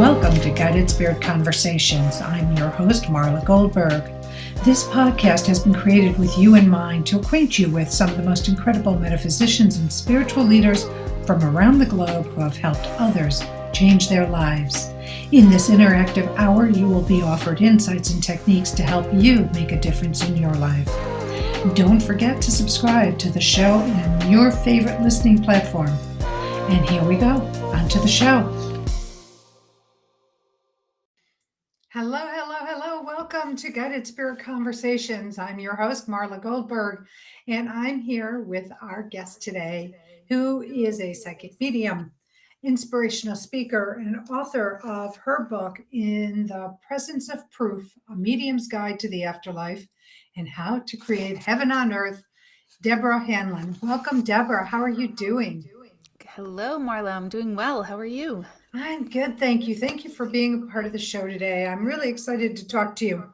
Welcome to Guided Spirit Conversations. I'm your host, Marla Goldberg. This podcast has been created with you in mind to acquaint you with some of the most incredible metaphysicians and spiritual leaders from around the globe who have helped others change their lives. In this interactive hour, you will be offered insights and techniques to help you make a difference in your life. Don't forget to subscribe to the show on your favorite listening platform. And here we go, on to the show. Hello. Welcome to Guided Spirit Conversations. I'm your host, Marla Goldberg, and I'm here with our guest today, who is a psychic medium, inspirational speaker, and author of her book, In the Presence of Proof, A Medium's Guide to the Afterlife, and How to Create Heaven on Earth, Deborah Hanlon. Welcome, Deborah. How are you doing? Hello, Marla. I'm doing well. How are you? I'm good, thank you. Thank you for being a part of the show today. I'm really excited to talk to you.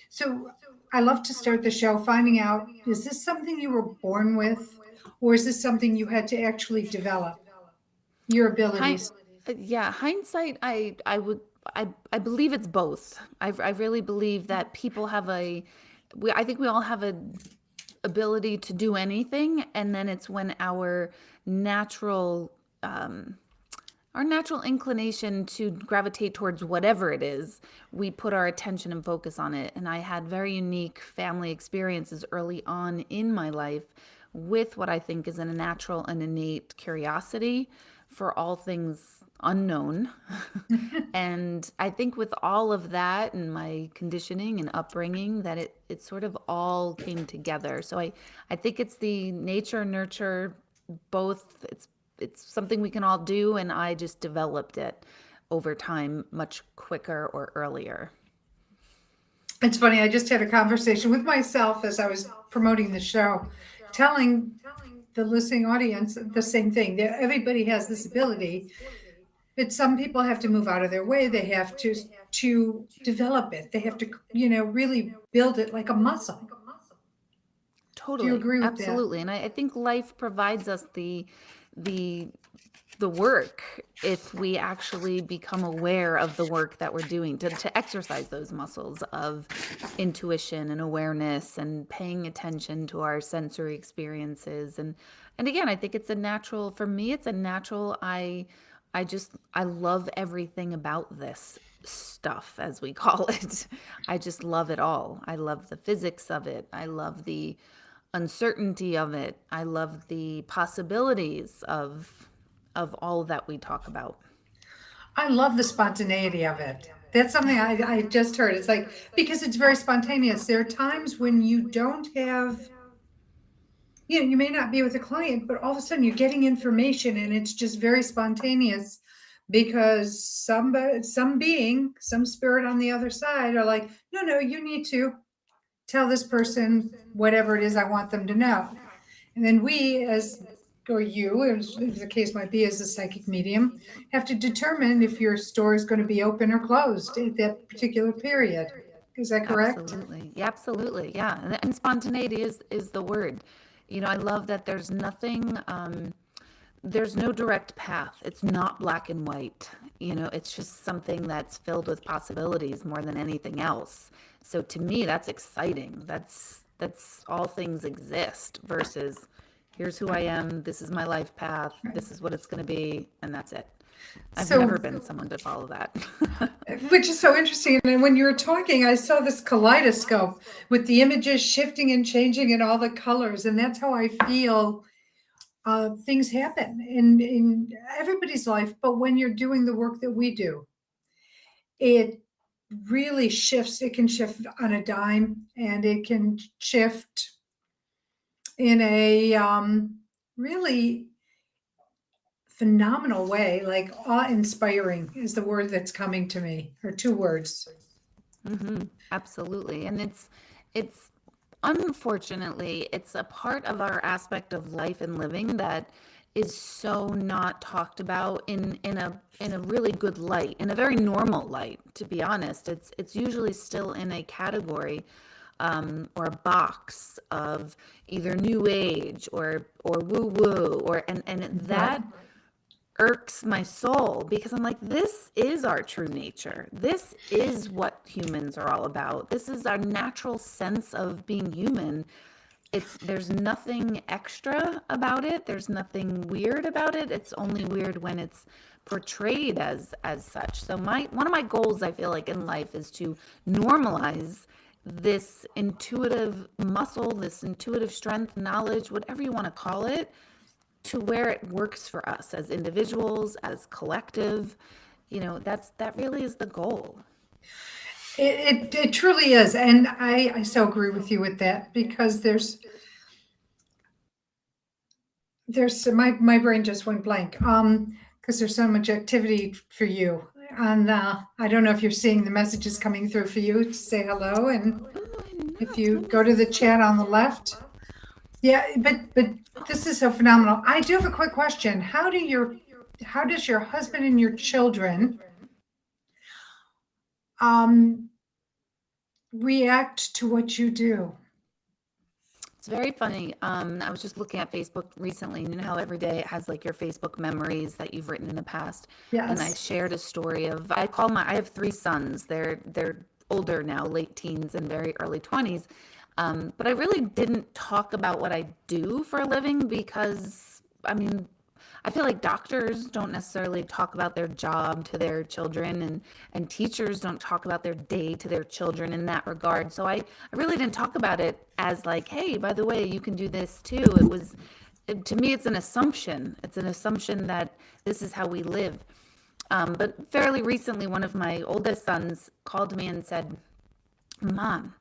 So I love to start the show finding out, is this something you were born with, or is this something you had to actually develop, your abilities? Hindsight, I believe it's both. I really believe that people have I think we all have a ability to do anything, and then it's when our natural inclination to gravitate towards whatever it is, we put our attention and focus on it. And I had very unique family experiences early on in my life with what I think is a natural and innate curiosity for all things unknown. And I think with all of that and my conditioning and upbringing, that it sort of all came together. So I think it's the nature, nurture, both. It's something we can all do, and I just developed it over time much quicker or earlier. It's funny, I just had a conversation with myself as I was promoting the show, telling the listening audience the same thing. That everybody has this ability, but some people have to move out of their way. They have to develop it. They have to, really build it like a muscle. Totally. Do you agree with Absolutely. And I think life provides us the work, if we actually become aware of the work that we're doing, to exercise those muscles of intuition and awareness and paying attention to our sensory experiences. And again, I think it's a natural, for me, it's a natural, I love everything about this stuff, as we call it. I just love it all. I love the physics of it. I love the uncertainty of it. I love the possibilities of all that we talk about. I love the spontaneity of it. That's something I just heard. It's like, because it's very spontaneous. There are times when you don't have, you may not be with a client, but all of a sudden you're getting information and it's just very spontaneous because some spirit on the other side are like, no, you need to tell this person whatever it is I want them to know. And then we, as the case might be, as a psychic medium, have to determine if your store is going to be open or closed at that particular period. Is that correct? Absolutely. Yeah, absolutely. Yeah. And spontaneity is the word. I love that there's nothing, there's no direct path. It's not black and white. It's just something that's filled with possibilities more than anything else. So to me, that's exciting. That's all things exist versus here's who I am. This is my life path. This is what it's going to be. And that's it. I've never been someone to follow that. Which is so interesting. And when you were talking, I saw this kaleidoscope with the images shifting and changing and all the colors. And that's how I feel things happen in everybody's life. But when you're doing the work that we do, it really shifts. It can shift on a dime, and it can shift in a really phenomenal way. Like awe-inspiring is the word that's coming to me, or two words. Mm-hmm. Absolutely. And it's unfortunately, it's a part of our aspect of life and living that is so not talked about in a really good light, in a very normal light. To be honest, it's usually still in a category or a box of either new age or woo woo, or and that irks my soul because I'm like, this is our true nature. This is what humans are all about. This is our natural sense of being human. There's nothing extra about it. There's nothing weird about it. It's only weird when it's portrayed as such. So one of my goals, I feel like, in life is to normalize this intuitive muscle, this intuitive strength, knowledge, whatever you want to call it, to where it works for us as individuals, as collective. That really is the goal. It truly is. And I so agree with you with that, because there's my brain just went blank. Because there's so much activity for you. And I don't know if you're seeing the messages coming through for you to say hello. And if you go to the chat on the left. Yeah, but this is so phenomenal. I do have a quick question. How does your husband and your children react to what you do? It's very funny. I was just looking at Facebook recently. You know how every day it has like your Facebook memories that you've written in the past. Yes. And I shared a story of I have 3 sons. They're older now, late teens and very early 20s. But I really didn't talk about what I do for a living because, I mean, I feel like doctors don't necessarily talk about their job to their children, and teachers don't talk about their day to their children in that regard. So I really didn't talk about it as like, hey, by the way, you can do this too. To me, it's an assumption. It's an assumption that this is how we live. But fairly recently, one of my oldest sons called me and said, Mom,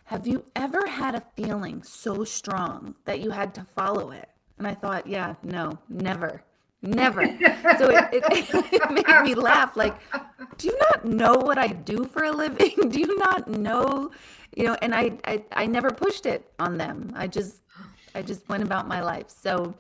have you ever had a feeling so strong that you had to follow it? And I thought, yeah, no, never. So it made me laugh. Like, do you not know what I do for a living? Do you not know, and I never pushed it on them. I just went about my life. So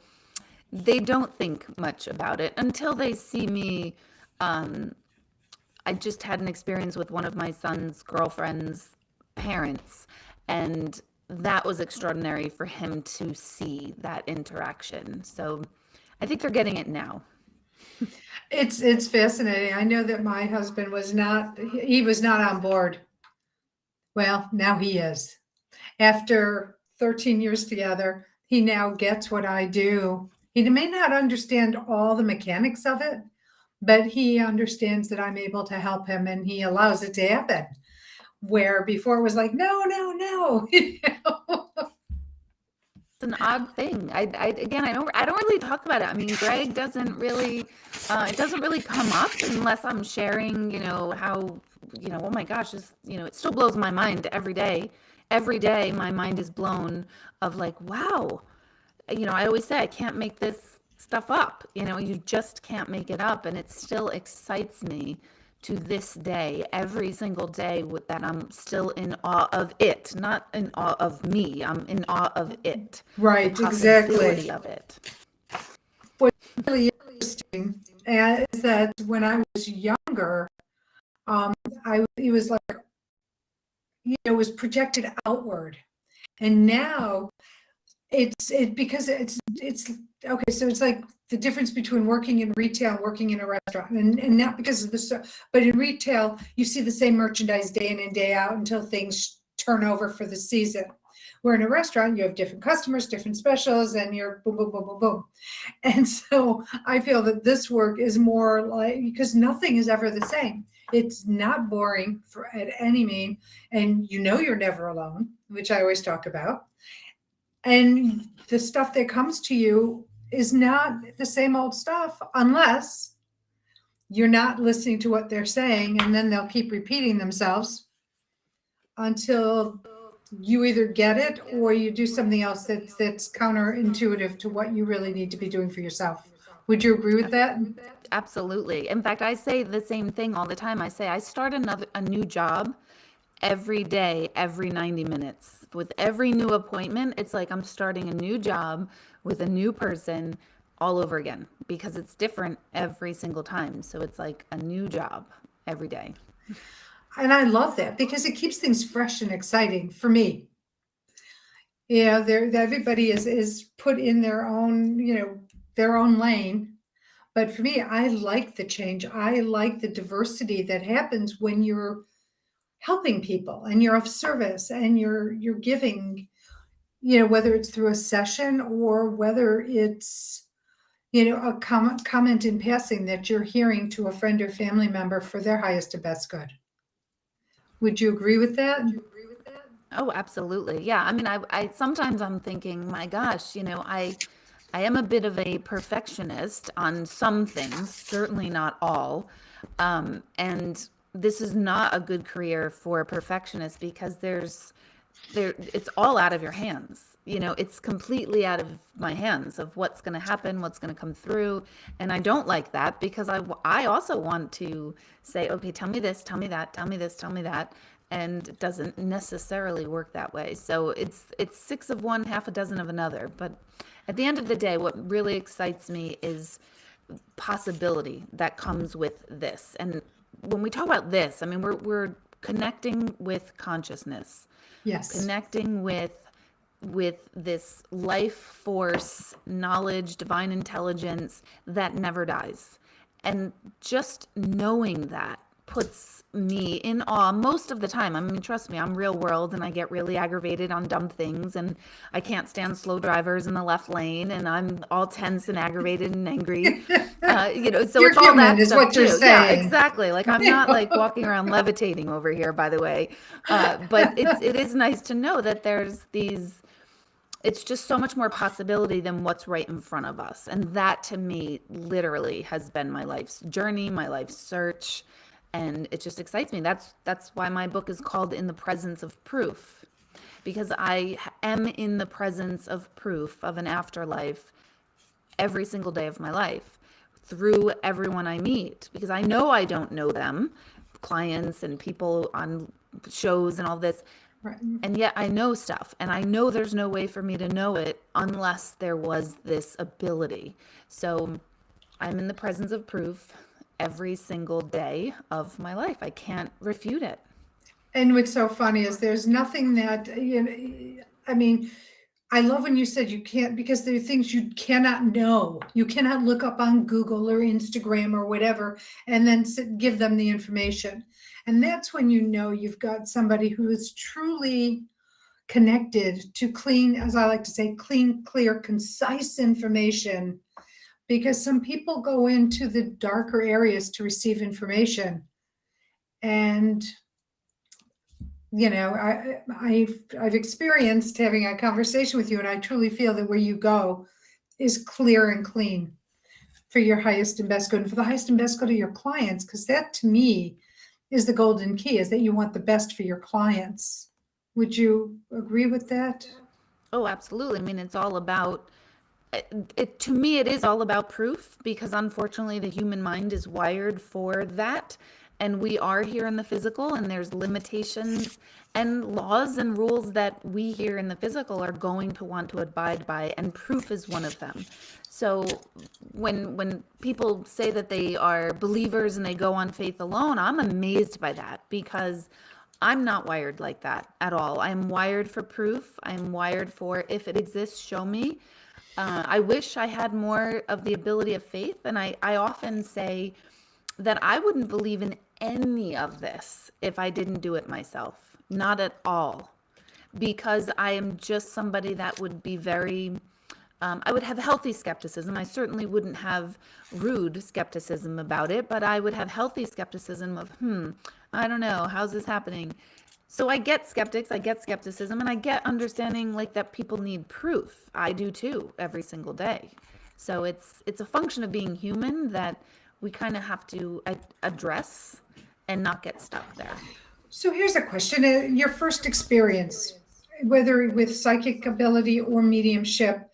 they don't think much about it until they see me. I just had an experience with one of my son's girlfriend's parents, and that was extraordinary for him to see that interaction. So I think they're getting it now. It's fascinating. I know that my husband was not on board. Well, now he is. After 13 years together, he now gets what I do. He may not understand all the mechanics of it, but he understands that I'm able to help him, and he allows it to happen. Where before it was like, no. It's an odd thing. I don't really talk about it. I mean, Greg doesn't really, it doesn't really come up unless I'm sharing, how, oh my gosh, it still blows my mind every day. Every day my mind is blown of like, wow, I always say I can't make this stuff up. You just can't make it up. And it still excites me to this day, every single day, with that I'm still in awe of it, not in awe of me. I'm in awe of it. Right, the exactly. possibility of it. What's really interesting is that when I was younger, it was like, it was projected outward, and now because it's okay. So it's like the difference between working in retail and working in a restaurant, and not because of but in retail you see the same merchandise day in and day out until things turn over for the season. Where in a restaurant you have different customers, different specials, and you're boom, boom, boom, boom, boom. And so I feel that this work is more like, because nothing is ever the same. It's not boring at any mean, and you're never alone, which I always talk about. And the stuff that comes to you is not the same old stuff unless you're not listening to what they're saying, and then they'll keep repeating themselves until you either get it or you do something else that's counterintuitive to what you really need to be doing for yourself. Would you agree with that? Absolutely. In fact, I say the same thing all the time. I say I start a new job every day, every 90 minutes. With every new appointment, it's like I'm starting a new job with a new person all over again, because it's different every single time. So it's like a new job every day. And I love that because it keeps things fresh and exciting for me. Everybody is put in their own, their own lane, But for me, I like the change. I like the diversity that happens when you're helping people and you're of service and you're giving, whether it's through a session or whether it's, a comment in passing that you're hearing to a friend or family member for their highest and best good. Would you agree with that? Oh, absolutely. Yeah. I mean, I sometimes I'm thinking, my gosh, I am a bit of a perfectionist on some things, certainly not all. And this is not a good career for a perfectionist because it's all out of your hands. It's completely out of my hands of what's going to happen, what's going to come through. And I don't like that because I also want to say, okay, tell me this, tell me that, tell me this, tell me that. And it doesn't necessarily work that way. So it's six of one, half a dozen of another. But at the end of the day, what really excites me is possibility that comes with this. And when we talk about this, I mean, we're connecting with consciousness, Yes. connecting with this life force, knowledge, divine intelligence that never dies. And just knowing that puts me in awe most of the time. I mean, trust me, I'm real world and I get really aggravated on dumb things and I can't stand slow drivers in the left lane and I'm all tense and aggravated and angry. So You're it's all human, that is stuff what you're too. Yeah, saying. exactly. Like I'm not like walking around levitating over here, by the way. But it is nice to know that it's just so much more possibility than what's right in front of us. And that to me literally has been my life's journey, my life's search. And it just excites me. That's why my book is called In the Presence of Proof, because I am in the presence of proof of an afterlife every single day of my life through everyone I meet, because I know I don't know them, clients and people on shows and all this. Right. And yet I know stuff, and I know there's no way for me to know it unless there was this ability. So I'm in the presence of proof every single day of my life. I can't refute it. And what's so funny is there's nothing that, I mean, I love when you said you can't, because there are things you cannot know. You cannot look up on Google or Instagram or whatever and then give them the information. And that's when you know you've got somebody who is truly connected to clean, as I like to say, clean, clear, concise information. Because some people go into the darker areas to receive information. And I've experienced having a conversation with you, and I truly feel that where you go is clear and clean for your highest and best good, and for the highest and best good of your clients, because that to me is the golden key, is that you want the best for your clients. Would you agree with that? Oh, absolutely. I mean, it's all about to me, it is all about proof because unfortunately the human mind is wired for that. And we are here in the physical, and there's limitations and laws and rules that we here in the physical are going to want to abide by, and proof is one of them. So when people say that they are believers and they go on faith alone, I'm amazed by that because I'm not wired like that at all. I'm wired for proof. I'm wired for, if it exists, show me. I wish I had more of the ability of faith. And I often say that I wouldn't believe in any of this if I didn't do it myself. Not at all. Because I am just somebody that would be very, I would have healthy skepticism. I certainly wouldn't have rude skepticism about it, but I would have healthy skepticism of, I don't know, how's this happening? So I get skeptics, I get skepticism, and I get understanding like that people need proof. I do too, every single day. So it's a function of being human that we kind of have to address and not get stuck there. So here's a question. Your first experience, whether with psychic ability or mediumship,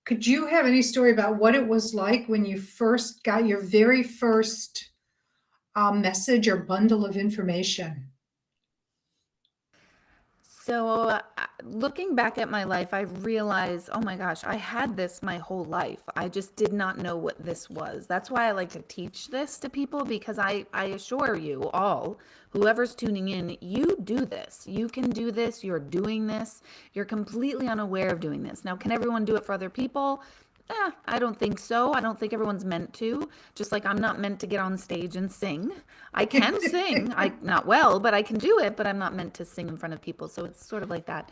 could you have any story about what it was like when you first got your very first message or bundle of information? So looking back at my life, I realized, oh my gosh, I had this my whole life. I just did not know what this was. That's why I like to teach this to people, because I assure you all, whoever's tuning in, you do this. You can do this. You're doing this. You're completely unaware of doing this. Now, can everyone do it for other people? I don't think so. I don't think everyone's meant to. Just like I'm not meant to get on stage and sing. I can sing. I not well, but I can do it, but I'm not meant to sing in front of people. So it's sort of like that.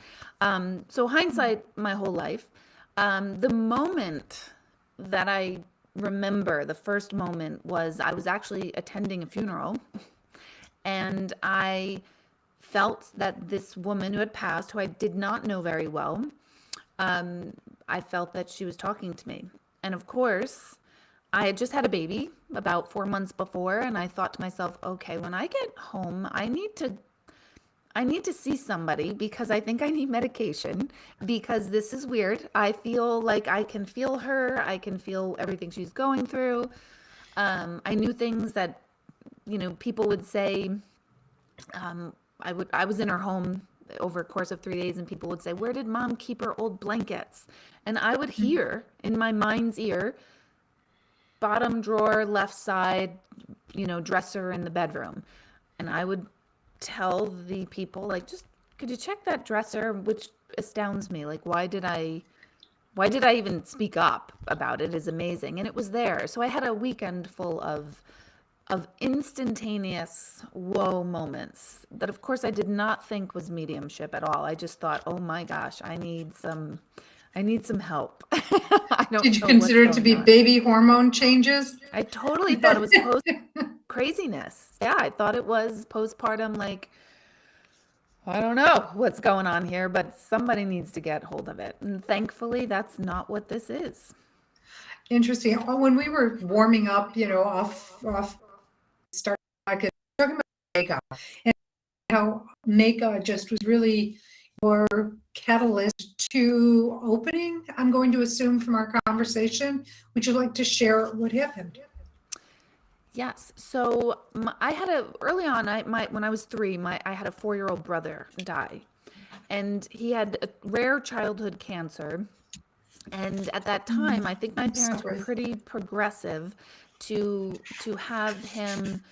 So hindsight my whole life. The moment that I remember, the first moment was I was actually attending a funeral, and I felt that this woman who had passed, who I did not know very well, I felt that she was talking to me. And of course, I had just had a baby about 4 months before, and I thought to myself, okay, when I get home, I need to see somebody because I think I need medication because this is weird. I feel like I can feel her. I can feel everything she's going through. I knew things that, people would say. I was in her home over a course of 3 days, and people would say, "Where did mom keep her old blankets?" And I would hear in my mind's ear, bottom drawer, left side, dresser in the bedroom. And I would tell the people, like, just could you check that dresser, which astounds me. Like, why did I even speak up about it is amazing. And it was there. So I had a weekend full of instantaneous whoa moments that of course I did not think was mediumship at all. I just thought, oh my gosh, I need some help. I don't Did you know consider what's it to going be on. baby hormone changes? I totally thought it was post craziness. Yeah, I thought it was postpartum, like, I don't know what's going on here, but somebody needs to get hold of it. And thankfully, that's not what this is. Interesting. When we were warming up, off start talking about makeup and how makeup just was really your catalyst to opening. I'm going to assume from our conversation. Would you like to share what happened? Yes. So I had early on, when I was 3, I had a 4-year-old brother die, and he had a rare childhood cancer. And at that time, I think my parents were Sorry. pretty progressive to have him,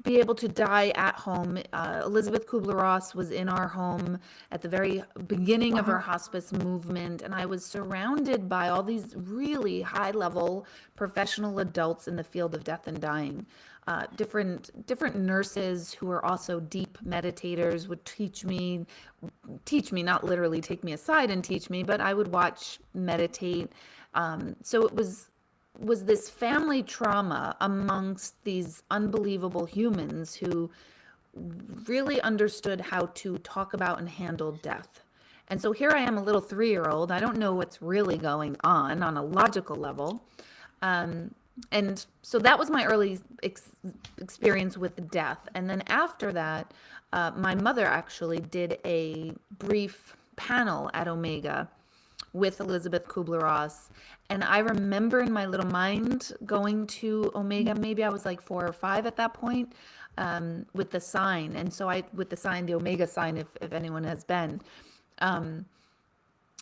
be able to die at home. Elizabeth Kubler-Ross was in our home at the very beginning of our hospice movement, and I was surrounded by all these really high-level professional adults in the field of death and dying. Different nurses who were also deep meditators would teach me, not literally take me aside and teach me, but I would watch, meditate. So it was this family trauma amongst these unbelievable humans who really understood how to talk about and handle death. And so here I am, a little 3-year-old. I don't know what's really going on a logical level. And so that was my early experience with death. And then after that, my mother actually did a brief panel at Omega with Elizabeth Kubler-Ross. And I remember in my little mind going to Omega, maybe I was like 4 or 5 at that point, with the sign. And so with the sign, the Omega sign, if anyone has been.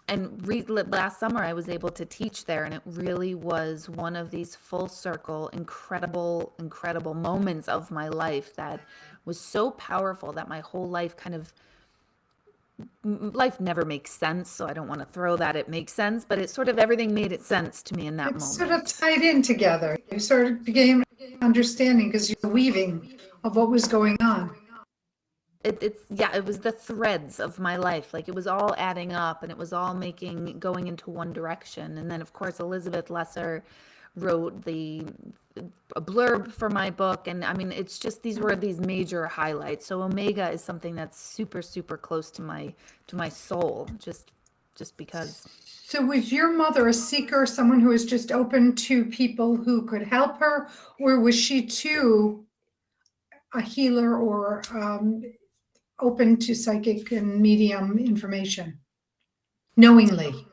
Last summer I was able to teach there, and it really was one of these full circle, incredible, incredible moments of my life that was so powerful that my whole life life never makes sense, so I don't want to throw that it makes sense, but it sort of everything made it sense to me in that It moment. sort of tied in together. You sort of became understanding because you're weaving of what was going on. It was the threads of my life. Like, it was all adding up, and it was all going into one direction. And then of course Elizabeth Lesser wrote a blurb for my book, and I mean, it's just, these were these major highlights. So Omega is something that's super, super close to my soul, just because. So was your mother a seeker, someone who was just open to people who could help her, or was she too a healer or open to psychic and medium information knowingly?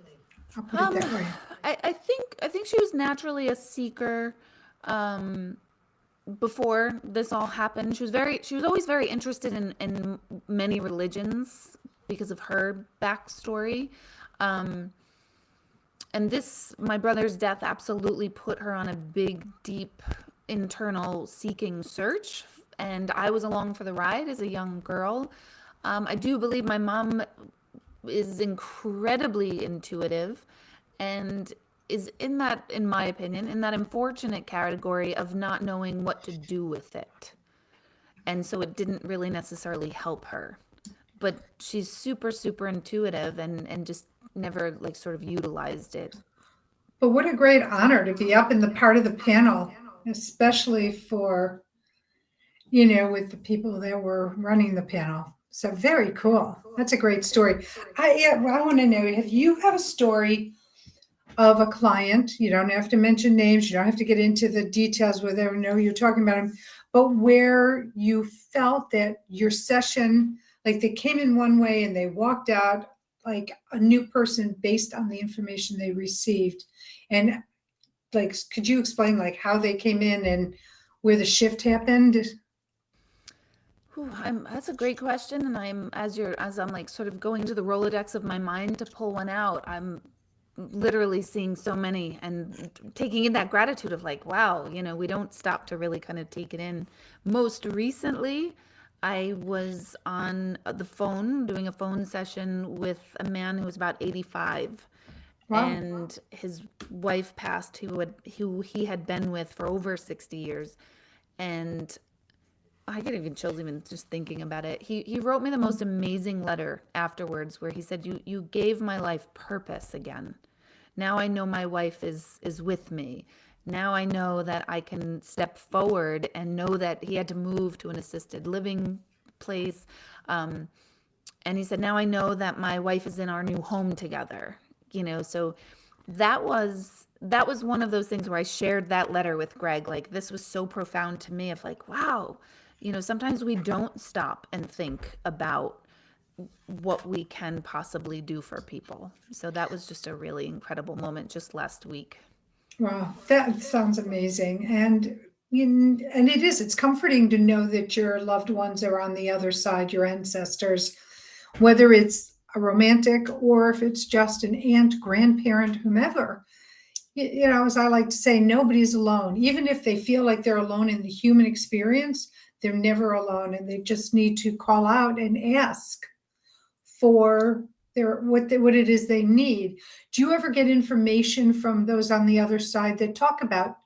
I'll put it that way. I think she was naturally a seeker. Before this all happened, she was always very interested in many religions because of her backstory. And my brother's death absolutely put her on a big, deep internal seeking search. And I was along for the ride as a young girl. I do believe my mom is incredibly intuitive, and is in that, in my opinion, in that unfortunate category of not knowing what to do with it. And so it didn't really necessarily help her. But she's super, super intuitive and just never like sort of utilized it. But what a great honor to be up in the part of the panel, especially for, with the people that were running the panel. So very cool. That's a great story. I want to know, have you have a story of a client? You don't have to mention names. You don't have to get into the details whether I know you're talking about them, but where you felt that your session, like they came in one way and they walked out like a new person based on the information they received. And like, could you explain like how they came in and where the shift happened? Whew, that's a great question, and as I'm like sort of going to the Rolodex of my mind to pull one out, I'm literally seeing so many and taking in that gratitude of like, wow, we don't stop to really kind of take it in. Most recently, I was on the phone doing a phone session with a man who was about 85, Wow. and his wife passed, who he had been with for over 60 years. And I get even chills even just thinking about it. He wrote me the most amazing letter afterwards where he said, you gave my life purpose again. Now I know my wife is with me. Now I know that I can step forward, and know that he had to move to an assisted living place. And he said, now I know that my wife is in our new home together. So that was one of those things where I shared that letter with Greg. Like, this was so profound to me of like, wow, sometimes we don't stop and think about what we can possibly do for people. So that was just a really incredible moment just last week. Wow, that sounds amazing. And it's comforting to know that your loved ones are on the other side, your ancestors, whether it's a romantic or if it's just an aunt, grandparent, whomever. As I like to say, nobody's alone. Even if they feel like they're alone in the human experience, they're never alone, and they just need to call out and ask for what it is they need. Do you ever get information from those on the other side that talk about,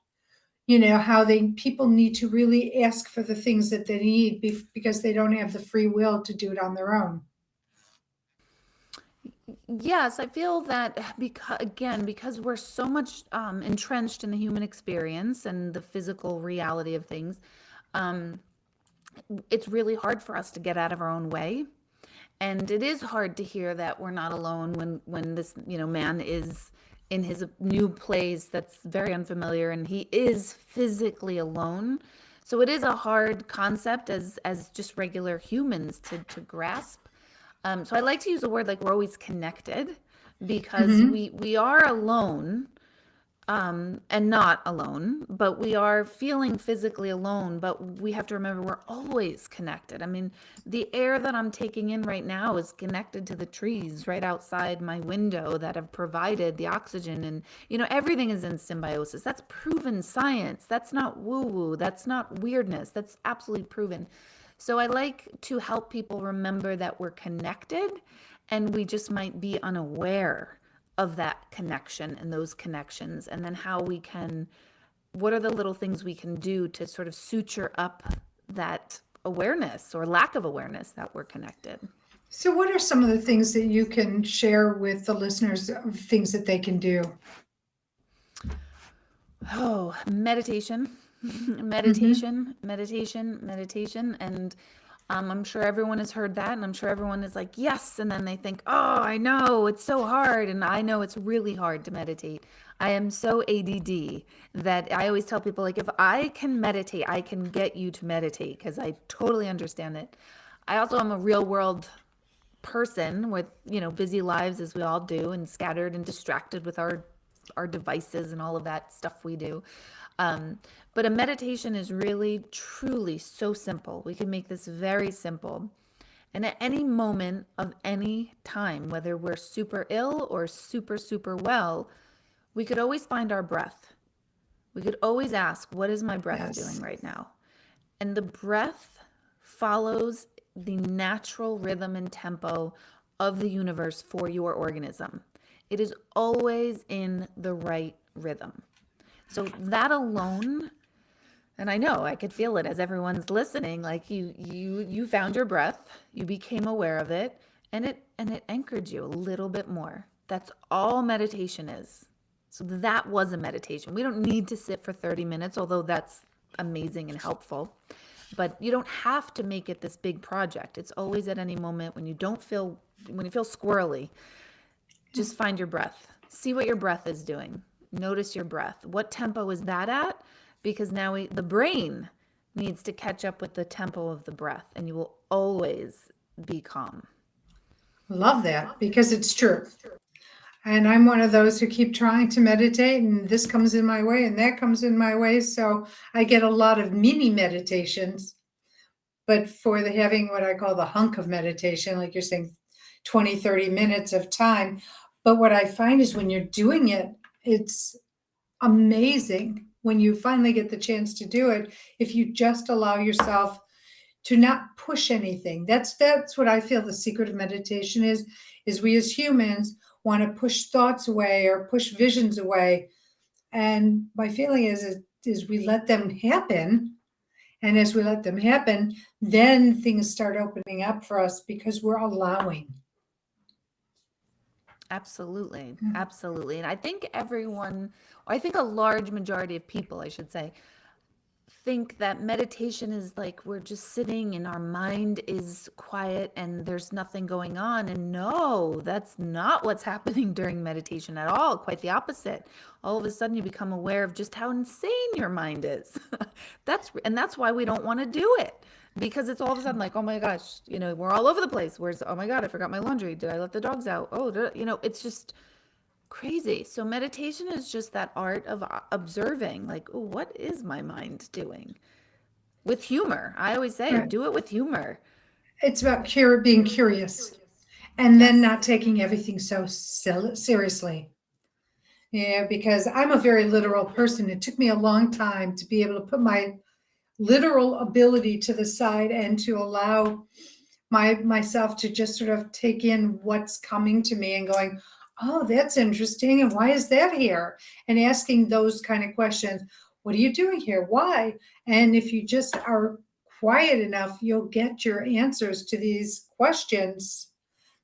how people need to really ask for the things that they need because they don't have the free will to do it on their own? Yes, I feel that because we're so much entrenched in the human experience and the physical reality of things, um, it's really hard for us to get out of our own way. And it is hard to hear that we're not alone when this man is in his new place that's very unfamiliar, and he is physically alone. So it is a hard concept as just regular humans to grasp. So I like to use the word like we're always connected, because Mm-hmm. we are alone, and not alone, but we are feeling physically alone. But we have to remember we're always connected. I mean, the air that I'm taking in right now is connected to the trees right outside my window that have provided the oxygen. And, everything is in symbiosis. That's proven science. That's not woo woo. That's not weirdness. That's absolutely proven. So I like to help people remember that we're connected, and we just might be unaware of that connection and those connections, and then what are the little things we can do to sort of suture up that awareness or lack of awareness that we're connected. So what are some of the things that you can share with the listeners of things that they can do? Oh, meditation, Mm-hmm. meditation. And I'm sure everyone has heard that, and I'm sure everyone is like, yes. And then they think, oh, I know it's so hard. And I know it's really hard to meditate. I am so ADD that I always tell people, like, if I can meditate, I can get you to meditate, because I totally understand it. I also am a real world person with, busy lives as we all do, and scattered and distracted with our devices and all of that stuff we do. Um, but a meditation is really, truly so simple. We can make this very simple. And at any moment of any time, whether we're super ill or super, super well, we could always find our breath. We could always ask, what is my breath doing Yes. right now? And the breath follows the natural rhythm and tempo of the universe for your organism. It is always in the right rhythm. So that alone, and I know I could feel it as everyone's listening, like you found your breath, you became aware of it, and it anchored you a little bit more. That's all meditation is. So that was a meditation. We don't need to sit for 30 minutes, although that's amazing and helpful. But you don't have to make it this big project. It's always at any moment when you feel squirrely, just find your breath. See what your breath is doing. Notice your breath. What tempo is that at? Because now the brain needs to catch up with the tempo of the breath, and you will always be calm. Love that, because it's true. And I'm one of those who keep trying to meditate, and this comes in my way and that comes in my way. So I get a lot of mini meditations, but for the having what I call the hunk of meditation, like you're saying, 20, 30 minutes of time. But what I find is when you're doing it, it's amazing when you finally get the chance to do it. If you just allow yourself to not push anything. That's what I feel the secret of meditation is we as humans want to push thoughts away or push visions away. And my feeling is we let them happen. And as we let them happen, then things start opening up for us because we're allowing. Absolutely. Absolutely. And I think a large majority of people, I should say, think that meditation is like we're just sitting and our mind is quiet and there's nothing going on. And no, that's not what's happening during meditation at all. Quite the opposite. All of a sudden you become aware of just how insane your mind is. That's why we don't want to do it. Because it's all of a sudden like, oh my gosh, we're all over the place. Oh my God, I forgot my laundry. Did I let the dogs out? It's just crazy. So meditation is just that art of observing, like, oh, what is my mind doing? With humor. I always say, Right. do it with humor. It's about being curious and then not taking everything so seriously. Yeah, because I'm a very literal person. It took me a long time to be able to put my literal ability to the side and to allow myself to just sort of take in what's coming to me and going, oh, that's interesting. And why is that here? And asking those kind of questions. What are you doing here? Why? And if you just are quiet enough, you'll get your answers to these questions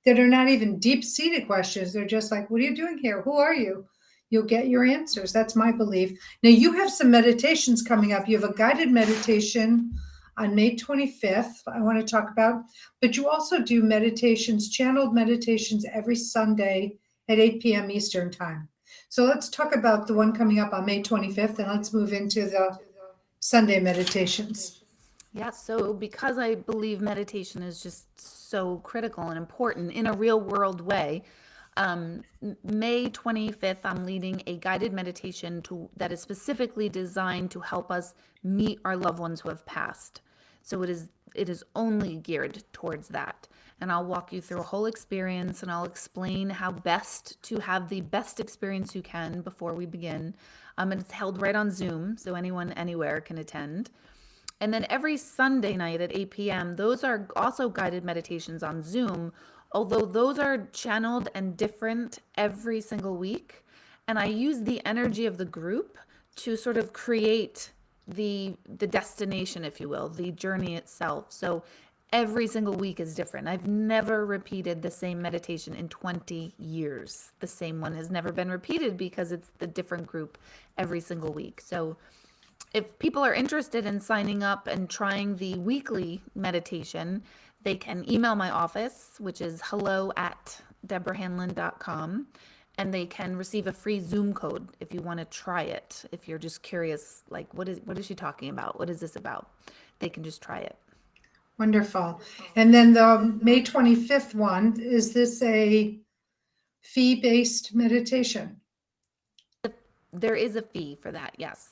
that are not even deep-seated questions. They're just like, what are you doing here? Who are you? You'll get your answers. That's my belief. Now, you have some meditations coming up. You have a guided meditation on May 25th, I want to talk about, but you also do meditations, channeled meditations every Sunday at 8 p.m. Eastern time. So let's talk about the one coming up on May 25th, and let's move into the Sunday meditations. Yeah, so because I believe meditation is just so critical and important in a real world way, May 25th, I'm leading a guided meditation that is specifically designed to help us meet our loved ones who have passed. So it is only geared towards that. And I'll walk you through a whole experience and I'll explain how best to have the best experience you can before we begin. And it's held right on Zoom, so anyone anywhere can attend. And then every Sunday night at 8 p.m., those are also guided meditations on Zoom, although those are channeled and different every single week. And I use the energy of the group to sort of create the destination, if you will, the journey itself. So every single week is different. I've never repeated the same meditation in 20 years. The same one has never been repeated because it's the different group every single week. So if people are interested in signing up and trying the weekly meditation, they can email my office, which is hello@deborahhanlon.com, and they can receive a free Zoom code if you want to try it. If you're just curious, like, what is she talking about? What is this about? They can just try it. Wonderful. And then the May 25th one, is this a fee-based meditation? There is a fee for that, yes.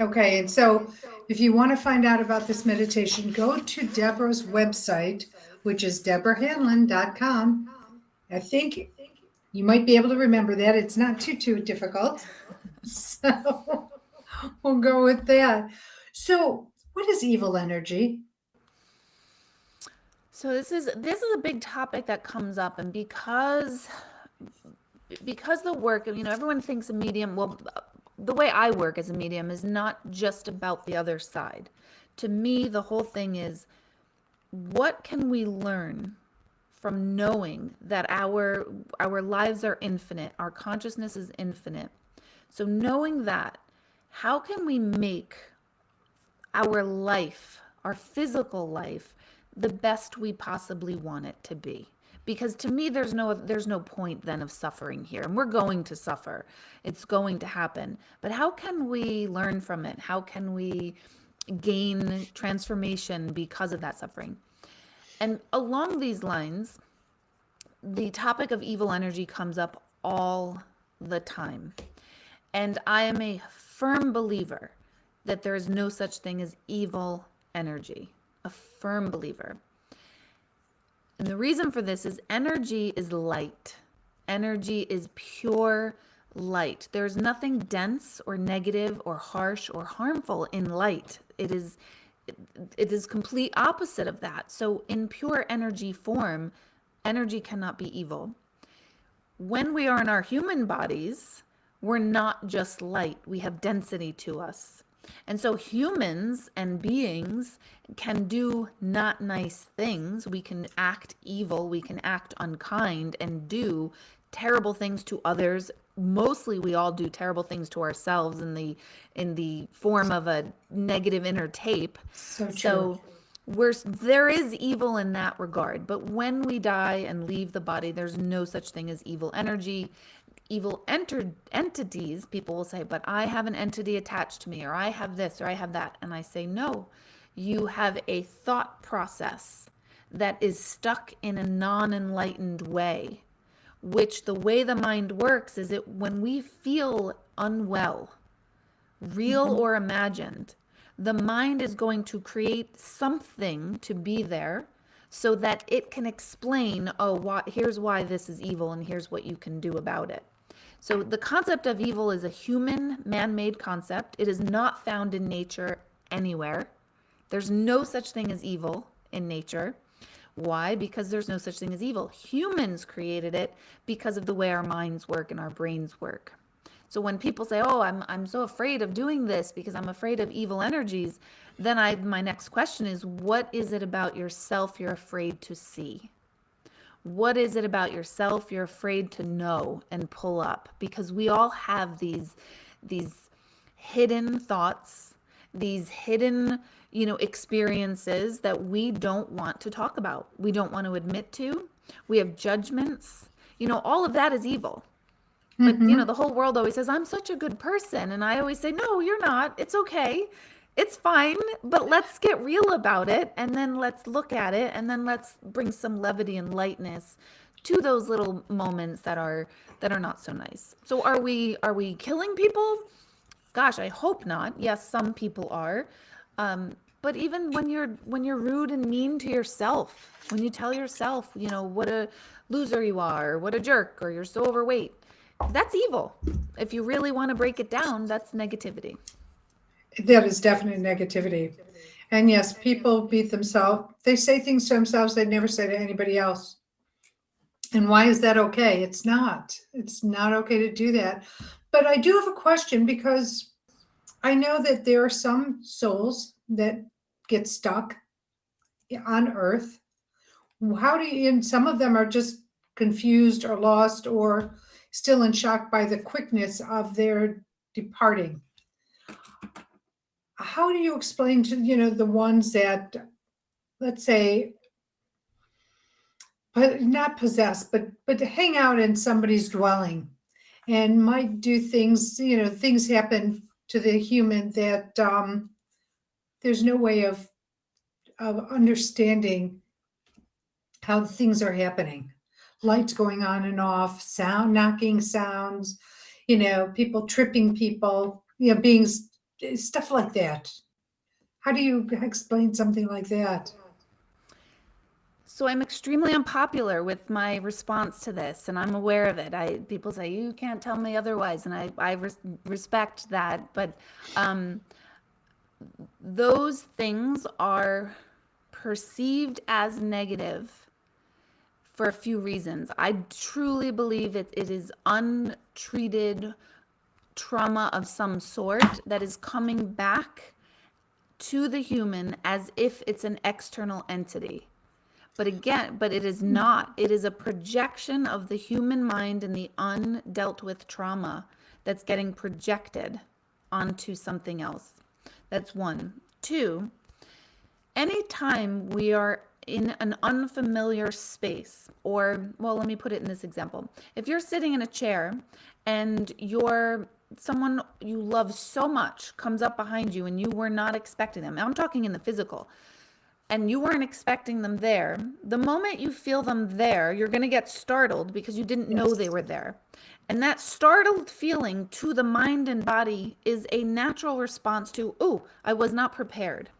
Okay, and so if you want to find out about this meditation, go to Deborah's website, which is deborahhanlon.com. I think you might be able to remember that. It's not too difficult. So we'll go with that. So what is evil energy? So this is a big topic that comes up, and because because the work, everyone thinks a medium, well, the way I work as a medium is not just about the other side. To me, the whole thing is, what can we learn from knowing that our lives are infinite, our consciousness is infinite. So knowing that, how can we make our life, our physical life, the best we possibly want it to be? Because to me, there's no point then of suffering here, and we're going to suffer. It's going to happen. But how can we learn from it? How can we gain transformation because of that suffering? And along these lines, the topic of evil energy comes up all the time. And I am a firm believer that there is no such thing as evil energy. A firm believer. And the reason for this is energy is light. Energy is pure light. There's nothing dense or negative or harsh or harmful in light. It is complete opposite of that. So in pure energy form, energy cannot be evil. When we are in our human bodies, we're not just light. We have density to us. And so humans and beings can do not nice things. We can act evil. We can act unkind and do terrible things to others. Mostly we all do terrible things to ourselves in the form of a negative inner tape. So true. So there is evil in that regard. But when we die and leave the body, there's no such thing as evil energy. Evil entities, people will say, but I have an entity attached to me, or I have this, or I have that. And I say, no, you have a thought process that is stuck in a non-enlightened way, which the way the mind works is when we feel unwell, real or imagined, the mind is going to create something to be there so that it can explain, here's why this is evil and here's what you can do about it. So the concept of evil is a human, man-made concept. It is not found in nature anywhere. There's no such thing as evil in nature. Why? Because there's no such thing as evil. Humans created it because of the way our minds work and our brains work. So when people say, oh, I'm so afraid of doing this because I'm afraid of evil energies, then my next question is, what is it about yourself you're afraid to see? What is it about yourself you're afraid to know and pull up? Because we all have these hidden thoughts, these hidden, experiences that we don't want to talk about. We don't want to admit to. We have judgments. All of that is evil. But, the whole world always says, I'm such a good person. And I always say, no, you're not. It's okay. It's fine, but let's get real about it, and then let's look at it, and then let's bring some levity and lightness to those little moments that are not so nice. So are we killing people? Gosh, I hope not. Yes, some people are. But even when you're rude and mean to yourself, when you tell yourself, what a loser you are, or what a jerk, or you're so overweight, that's evil. If you really want to break it down, that's negativity. That is definitely negativity. And yes, people beat themselves. They say things to themselves they never say to anybody else. And why is that okay? It's not. It's not okay to do that. But I do have a question, because I know that there are some souls that get stuck on Earth. And some of them are just confused or lost or still in shock by the quickness of their departing. How do you explain to, the ones that, let's say, but not possess, but hang out in somebody's dwelling and might do things, things happen to the human that there's no way of understanding how things are happening. Lights going on and off, sound, knocking sounds, people tripping people, beings, stuff like that. How do you explain something like that? So I'm extremely unpopular with my response to this, and I'm aware of it. People say, you can't tell me otherwise, and I respect that. But those things are perceived as negative for a few reasons. I truly believe it is untreated trauma of some sort that is coming back to the human as if it's an external entity. But again, but it is not. It is a projection of the human mind and the undealt with trauma that's getting projected onto something else. That's one. Two, anytime we are in an unfamiliar space, or, well, let me put it in this example. If you're sitting in a chair and someone you love so much comes up behind you and you were not expecting them, I'm talking in the physical, and you weren't expecting them there, the moment you feel them there, you're going to get startled because you didn't know they were there. And that startled feeling to the mind and body is a natural response to, oh, I was not prepared.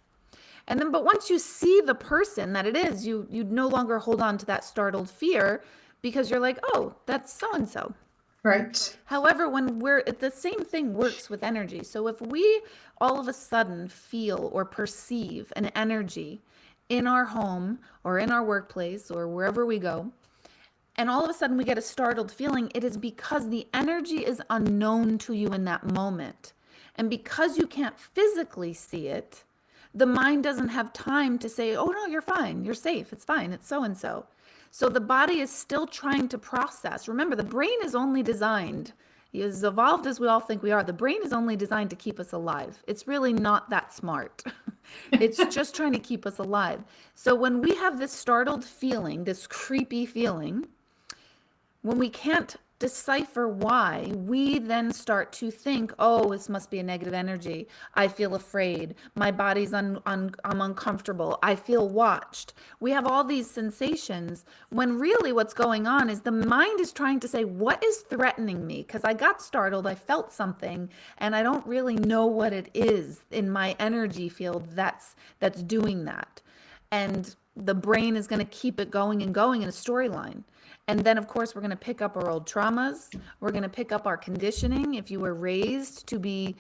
And then, but once you see the person that it is, you no longer hold on to that startled fear because you're like, oh, that's so-and-so. Right. However, the same thing works with energy. So if we all of a sudden feel or perceive an energy in our home or in our workplace or wherever we go, and all of a sudden we get a startled feeling, it is because the energy is unknown to you in that moment. And because you can't physically see it, the mind doesn't have time to say, oh no, you're fine, you're safe, it's fine, it's so-and-so. So the body is still trying to process. Remember, the brain is only designed, as evolved as we all think we are, the brain is only designed to keep us alive. It's really not that smart. It's just trying to keep us alive. So when we have this startled feeling, this creepy feeling, when we can't decipher why, we then start to think, oh, this must be a negative energy. I feel afraid. My body's I'm uncomfortable. I feel watched. We have all these sensations when really what's going on is the mind is trying to say, what is threatening me? Because I got startled, I felt something, and I don't really know what it is in my energy field that's doing that. And the brain is going to keep it going and going in a storyline. And then, of course, we're going to pick up our old traumas. We're going to pick up our conditioning. If you were raised to be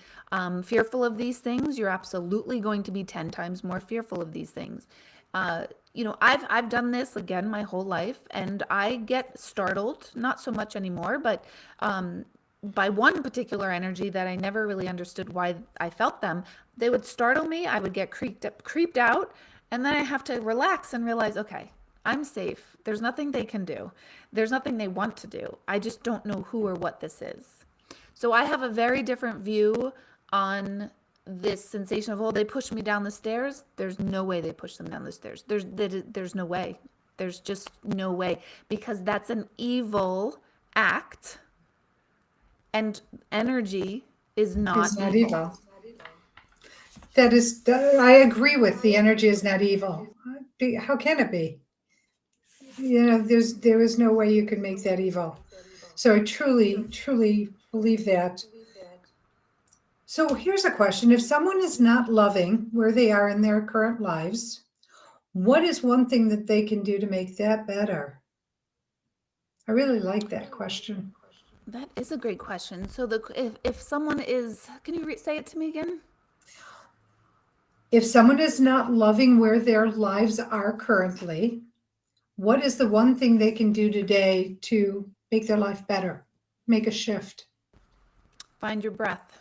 fearful of these things, you're absolutely going to be 10 times more fearful of these things. I've done this again my whole life, and I get startled, not so much anymore, but by one particular energy that I never really understood why I felt them. They would startle me. I would get creeped out, and then I have to relax and realize, okay, I'm safe. There's nothing they can do. There's nothing they want to do. I just don't know who or what this is. So I have a very different view on this sensation of, oh, they pushed me down the stairs. There's no way they pushed them down the stairs. There's no way. There's just no way, because that's an evil act, and energy is not evil. I agree with the energy is not evil. How can it be? There is no way you can make that evil. So I truly, truly believe that. So here's a question. If someone is not loving where they are in their current lives, what is one thing that they can do to make that better? I really like that question. That is a great question. So if someone is, can you say it to me again? If someone is not loving where their lives are currently, what is the one thing they can do today to make their life better, make a shift? Find your breath.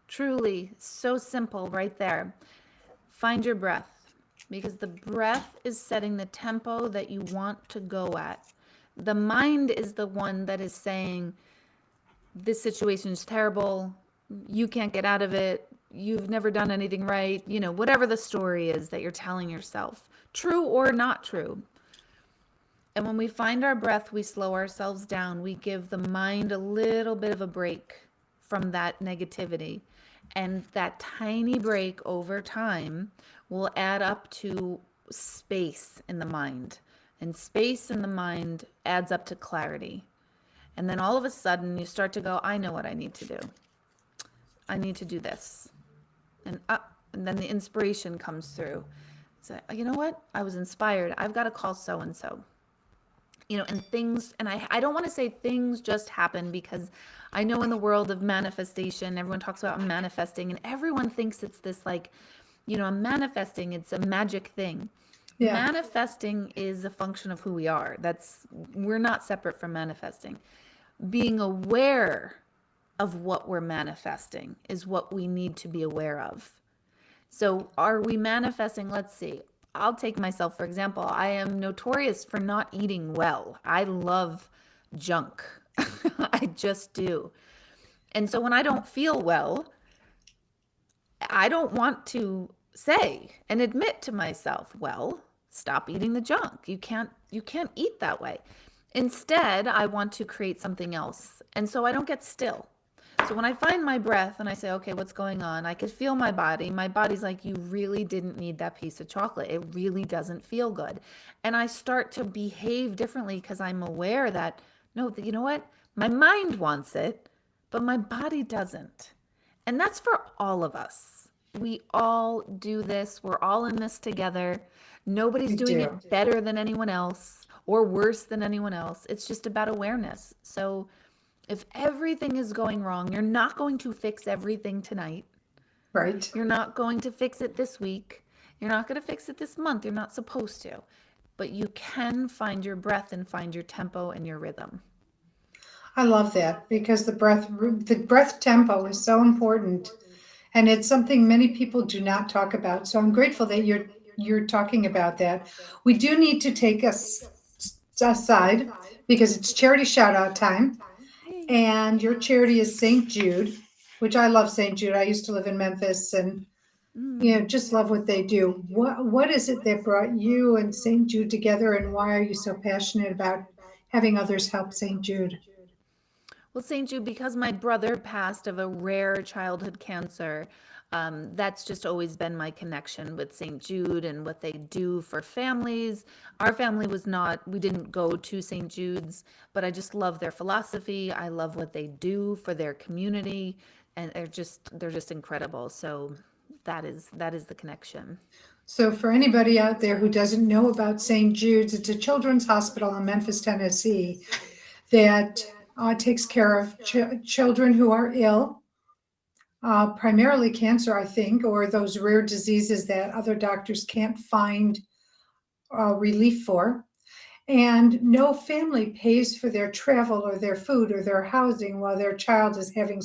Truly, so simple right there. Find your breath, because the breath is setting the tempo that you want to go at. The mind is the one that is saying, this situation is terrible. You can't get out of it. You've never done anything right. Whatever the story is that you're telling yourself, true or not true. And when we find our breath, we slow ourselves down. We give the mind a little bit of a break from that negativity. And that tiny break over time will add up to space in the mind. And space in the mind adds up to clarity. And then all of a sudden you start to go, I know what I need to do. I need to do this. And then the inspiration comes through. So, you know what? I was inspired. I've got to call so-and-so. And things, and I don't want to say things just happen, because I know in the world of manifestation, everyone talks about manifesting, and everyone thinks it's this I'm manifesting, it's a magic thing. Yeah. Manifesting is a function of who we are. We're not separate from manifesting. Being aware of what we're manifesting is what we need to be aware of. So, are we manifesting? Let's see. I'll take myself, for example. I am notorious for not eating well. I love junk. I just do. And so, when I don't feel well, I don't want to say and admit to myself, well, stop eating the junk. You can't eat that way. Instead, I want to create something else. And so I don't get still. So when I find my breath and I say, okay, what's going on? I could feel my body. My body's like, you really didn't need that piece of chocolate. It really doesn't feel good. And I start to behave differently because I'm aware that, no, you know what? My mind wants it, but my body doesn't. And that's for all of us. We all do this. We're all in this together. Nobody's We doing do. it better than anyone else or worse than anyone else. It's just about awareness. So if everything is going wrong, you're not going to fix everything tonight. Right. You're not going to fix it this week. You're not going to fix it this month. You're not supposed to. But you can find your breath and find your tempo and your rhythm. I love that because the breath tempo is so important, and it's something many people do not talk about. So I'm grateful that you're talking about that. We do need to take us aside because it's charity shout out time, Hey. and your charity is St. Jude, which I love St. Jude. I used to live in Memphis, and just love what they do. What is it that brought you and St. Jude together, and why are you so passionate about having others help St. Jude? Well, St. Jude, because my brother passed of a rare childhood cancer, that's just always been my connection with St. Jude and what they do for families. Our family was not, we didn't go to St. Jude's, but I just love their philosophy. I love what they do for their community, and they're just incredible. So that is the connection. So, for anybody out there who doesn't know about St. Jude's, it's a children's hospital in Memphis, Tennessee, that takes care of children who are ill, primarily cancer, I think, or those rare diseases that other doctors can't find relief for. And no family pays for their travel or their food or their housing while their child is having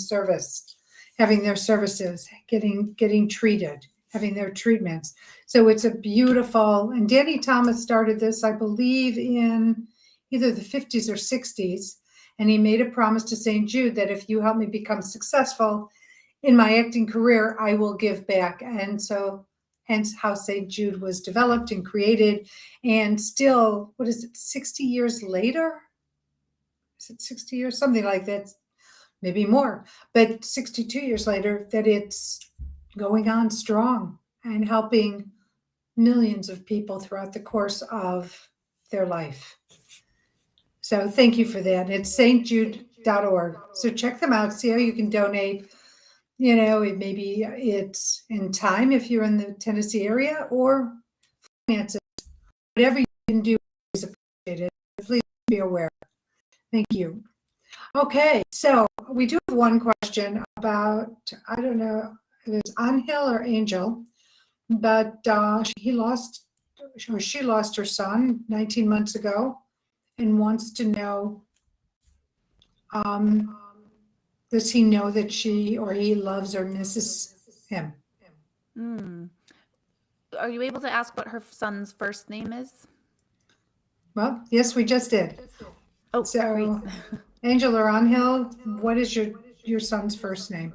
their services, getting treated, having their treatments. So it's a beautiful, and Danny Thomas started this, I believe, in either the 50s or 60s. And he made a promise to St. Jude that if you help me become successful in my acting career, I will give back. And so hence how St. Jude was developed and created. And still, what is it, 60 years later? Is it 60 years? Something like that, maybe more. But 62 years later, that it's going on strong and helping millions of people throughout the course of their life. So thank you for that. It's stjude.org. So check them out, see how you can donate. Maybe it's in time if you're in the Tennessee area, or finances. Whatever you can do is appreciated. Please be aware. Thank you. Okay, so we do have one question about, I don't know if it's Angel or Angel, but she lost her son 19 months ago and wants to know, um, does he know that she or he loves or misses him? Hmm. Are you able to ask what her son's first name is? Well, yes, we just did. Oh, great. So, Angel or Angel, what is your son's first name?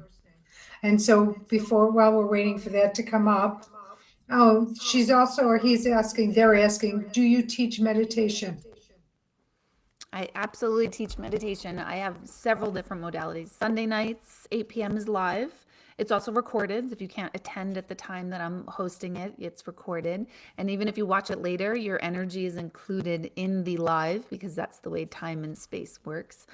And so while we're waiting for that to come up, oh, they're asking, do you teach meditation? I absolutely teach meditation. I have several different modalities. Sunday nights, 8 p.m. is live. It's also recorded. If you can't attend at the time that I'm hosting it, it's recorded. And even if you watch it later, your energy is included in the live because that's the way time and space works.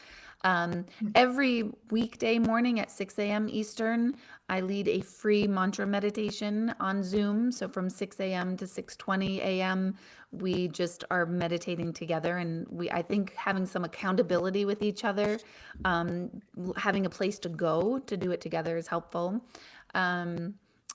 Every weekday morning at 6 a.m. Eastern, I lead a free mantra meditation on Zoom. So from 6 a.m. to 6:20 a.m., we just are meditating together, and I think having some accountability with each other, having a place to go to do it together is helpful.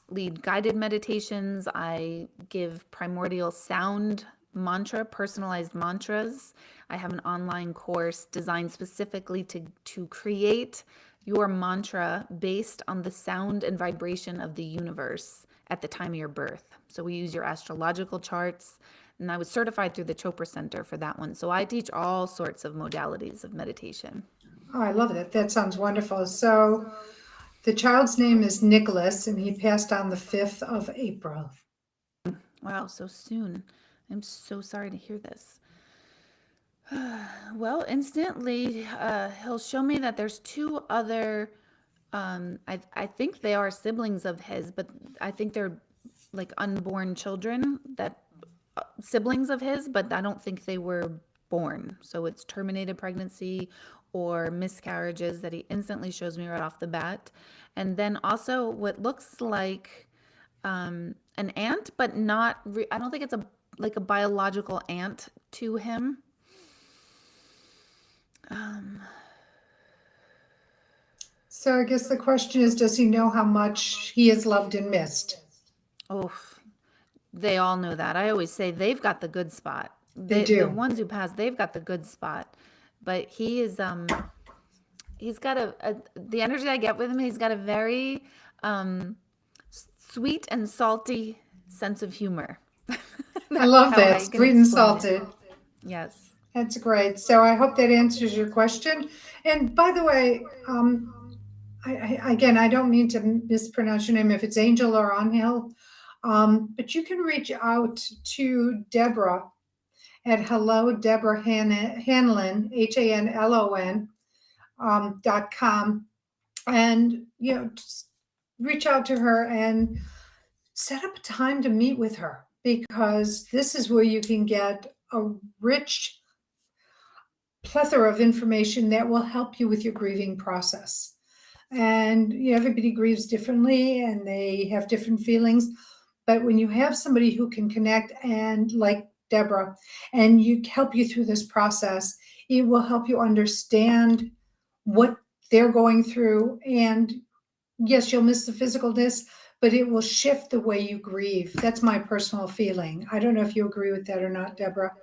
lead guided meditations. I give primordial sound mantra, personalized mantras. I have an online course designed specifically to create your mantra based on the sound and vibration of the universe at the time of your birth. So we use your astrological charts, and I was certified through the Chopra Center for that one. So I teach all sorts of modalities of meditation. Oh, I love it. That sounds wonderful. So the child's name is Nicholas, and he passed on the 5th of April. Wow, so soon. I'm so sorry to hear this. Well, instantly, he'll show me that there's two other, I think they are siblings of his, but I think they're like unborn children that siblings of his, but I don't think they were born. So it's terminated pregnancy or miscarriages that he instantly shows me right off the bat. And then also what looks like an aunt, but not, I don't think it's a like a biological aunt to him. So I guess the question is, does he know how much he is loved and missed? Oh, they all know that. I always say they've got the good spot. They The do. ones who pass, they've got the good spot. But he is he's got the energy I get with him, he's got a very sweet and salty sense of humor. I That's love how that. I can Sweet and explain it. salted. Yes. That's great. So I hope that answers your question. And by the way, again, I don't mean to mispronounce your name if it's Angel or Angel, but you can reach out to Deborah at hello Deborah Hanlon, Hanlon, .com, and just reach out to her and set up a time to meet with her, because this is where you can get a rich plethora of information that will help you with your grieving process. And everybody grieves differently and they have different feelings. But when you have somebody who can connect, and like Deborah, and you help you through this process, it will help you understand what they're going through. And yes, you'll miss the physicalness, but it will shift the way you grieve. That's my personal feeling. I don't know if you agree with that or not, Deborah.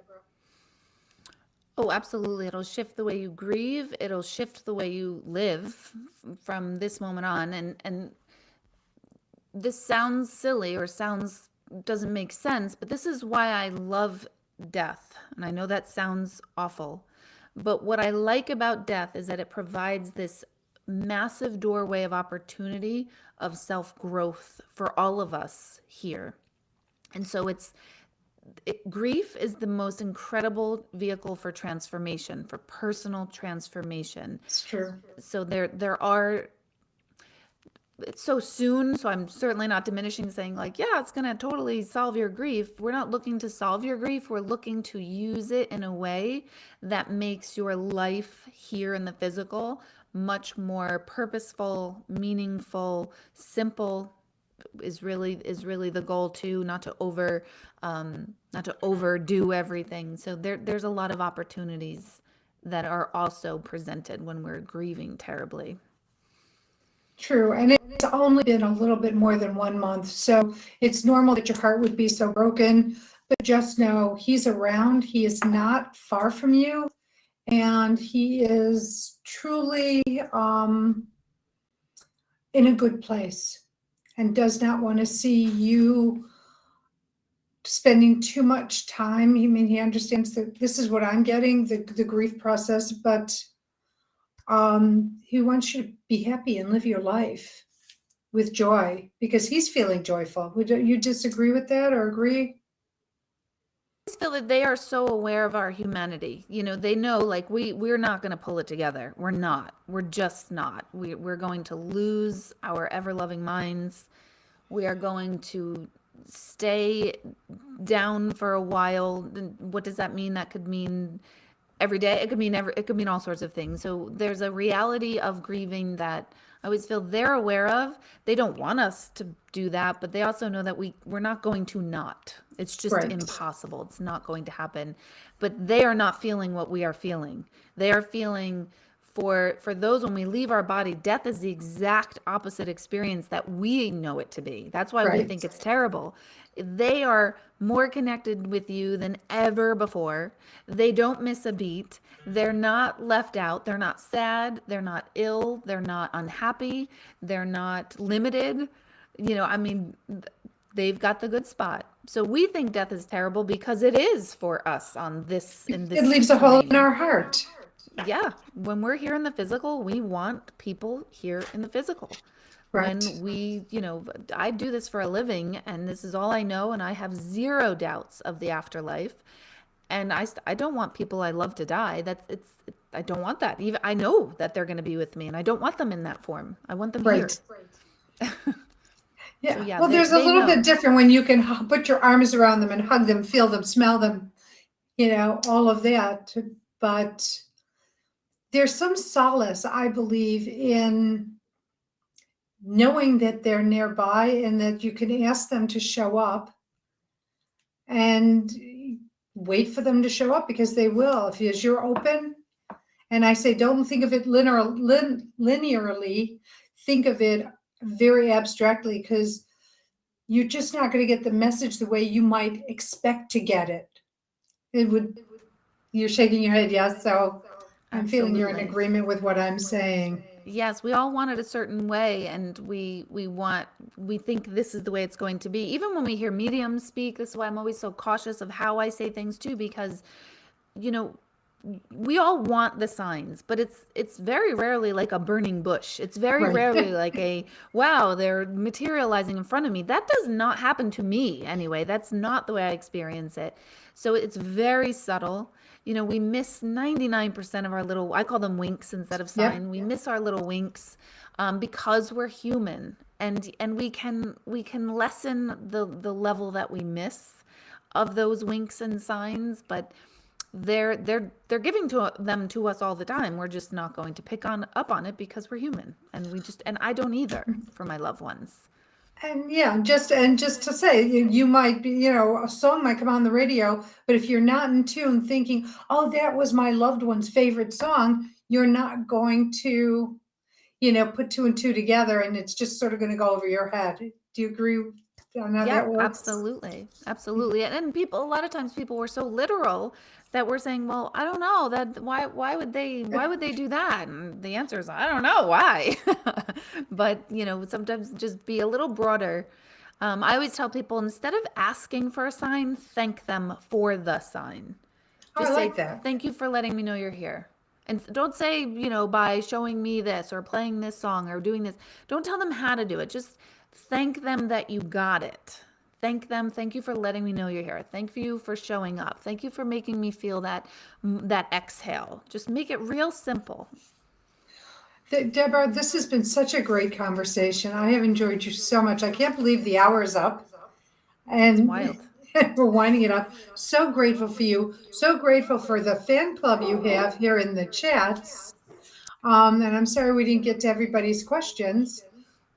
Oh, absolutely. It'll shift the way you grieve. It'll shift the way you live from this moment on. And this sounds silly or sounds doesn't make sense, but this is why I love death. And I know that sounds awful, but what I like about death is that it provides this massive doorway of opportunity of self-growth for all of us here. And so grief is the most incredible vehicle for transformation, for personal transformation. It's true. So there are, it's so soon, so I'm certainly not diminishing, saying like, yeah, it's going to totally solve your grief. We're not looking to solve your grief. We're looking to use it in a way that makes your life here in the physical much more purposeful, meaningful, simple, is really the goal too, not to overdo everything. So there's a lot of opportunities that are also presented when we're grieving terribly. True. And it's only been a little bit more than 1 month. So it's normal that your heart would be so broken. But just know he's around. He is not far from you. And he is truly in a good place and does not want to see you spending too much time. I mean, he understands that this is what I'm getting, the grief process, but he wants you to be happy and live your life with joy, because he's feeling joyful. Would you disagree with that or agree? I feel that they are so aware of our humanity. They know like we're not going to pull it together. We're not. We're just not. We're going to lose our ever-loving minds. We are going to stay down for a while. What does that mean? That could mean every day. It could mean all sorts of things. So there's a reality of grieving that I always feel they're aware of. They don't want us to do that, but they also know that we're not going to not. It's just Right. impossible. It's not going to happen. But they are not feeling what we are feeling. They are feeling for those, when we leave our body, death is the exact opposite experience that we know it to be. That's why we think Right. it's terrible. They are more connected with you than ever before. They don't miss a beat. They're not left out. They're not sad. They're not ill. They're not unhappy. They're not limited. I mean, they've got the good spot. So we think death is terrible because it is for us in It this leaves a hole in plane. our heart. Yeah, when we're here in the physical, we want people here in the physical. Right. When I do this for a living, and this is all I know, and I have zero doubts of the afterlife. And I don't want people I love to die. I don't want that. Even I know that they're going to be with me, and I don't want them in that form. I want them here. Right. So Yeah. yeah, Well, there's a they little bit know. different when you can put your arms around them and hug them, feel them, smell them, all of that. But there's some solace, I believe, in knowing that they're nearby and that you can ask them to show up and wait for them to show up, because they will. As you're open, and I say, don't think of it linearly, think of it very abstractly, because you're just not going to get the message the way you might expect to get it. You're shaking your head, yes. So I'm feeling you're in Absolutely. agreement with what I'm saying. Yes, we all want it a certain way, and we think this is the way it's going to be. Even when we hear mediums speak, this is why I'm always so cautious of how I say things too, because you know we all want the signs, but it's very rarely like a burning bush. It's very Right. rarely like a wow, they're materializing in front of me. That does not happen to me anyway. That's not the way I experience it. So it's very subtle. We miss 99% of our little, I call them winks instead of Yep. sign. We miss our little winks because we're human, and we can lessen the level that we miss of those winks and signs, but they're giving them to us all the time. We're just not going to pick up on it because we're human, and I don't either for my loved ones. And yeah, just to say, you might be, a song might come on the radio, but if you're not in tune, thinking, "Oh, that was my loved one's favorite song," you're not going to, put two and two together, and it's just sort of going to go over your head. Do you agree on how Yeah, that works? absolutely. Absolutely. And people, a lot of times people were so literal that we're saying, well, I don't know that why would they do that? And the answer is, I don't know why. But, sometimes just be a little broader. I always tell people, instead of asking for a sign, thank them for the sign. Oh, I Just say, like that. thank you for letting me know you're here. And don't say, by showing me this or playing this song or doing this. Don't tell them how to do it. Just thank them that you got it. Thank them. Thank you for letting me know you're here. Thank you for showing up. Thank you for making me feel that exhale. Just make it real simple. Deborah, this has been such a great conversation. I have enjoyed you so much. I can't believe the hour is up, It's and wild. we're winding it up. So grateful for you. So grateful for the fan club you have here in the chats. And I'm sorry we didn't get to everybody's questions,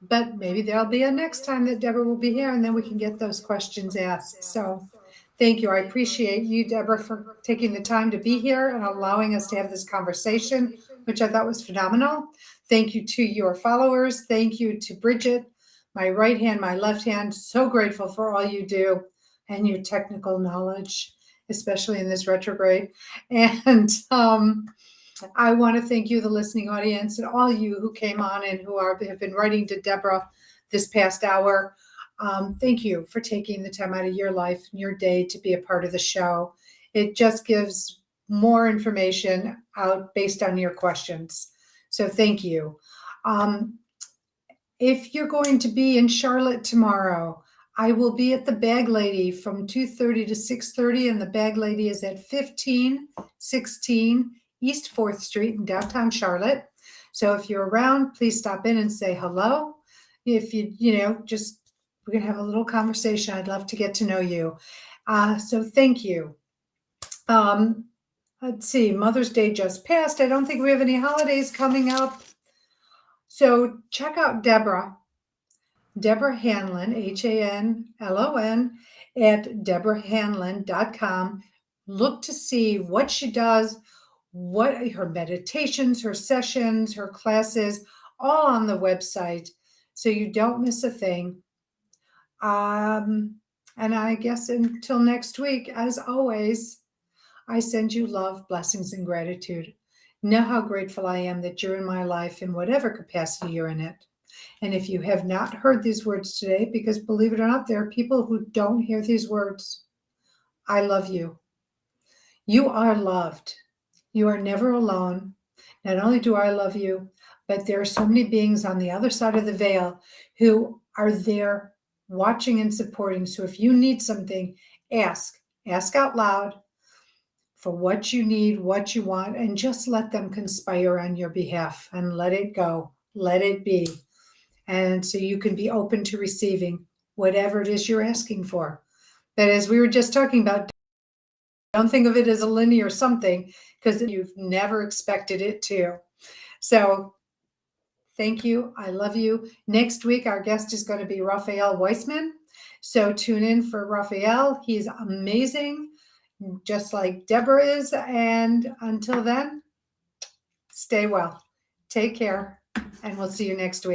but maybe there'll be a next time that Deborah will be here, and then we can get those questions asked. So thank you. I appreciate you, Deborah, for taking the time to be here and allowing us to have this conversation, which I thought was phenomenal. Thank you to your followers. Thank you to Bridget, my right hand, my left hand. So grateful for all you do and your technical knowledge, especially in this retrograde. And I want to thank you, the listening audience, and all you who came on and who have been writing to Deborah this past hour. Thank you for taking the time out of your life and your day to be a part of the show. It just gives more information out based on your questions. So thank you. If you're going to be in Charlotte tomorrow, I will be at the Bag Lady from 2:30 to 6:30, and the Bag Lady is at 1516 East 4th Street in downtown Charlotte. So if you're around, please stop in and say hello. If just we're going to have a little conversation. I'd love to get to know you. So thank you. Let's see, Mother's Day just passed. I don't think we have any holidays coming up. So check out Deborah Hanlon, Hanlon, at deborahhanlon.com. Look to see what she does, what her meditations, her sessions, her classes, all on the website, so you don't miss a thing. And I guess until next week, as always, I send you love, blessings, and gratitude. Know how grateful I am that you're in my life in whatever capacity you're in it. And if you have not heard these words today, because believe it or not, there are people who don't hear these words, I love you. You are loved. You are never alone. Not only do I love you, but there are so many beings on the other side of the veil who are there watching and supporting. So if you need something, ask out loud for what you need, what you want, and just let them conspire on your behalf and let it go, let it be. And so you can be open to receiving whatever it is you're asking for. But as we were just talking about, don't think of it as a linear something, because you've never expected it to. So thank you. I love you. Next week, our guest is going to be Raphael Weissman. So tune in for Raphael. He's amazing, just like Deborah is. And until then, stay well. Take care. And we'll see you next week.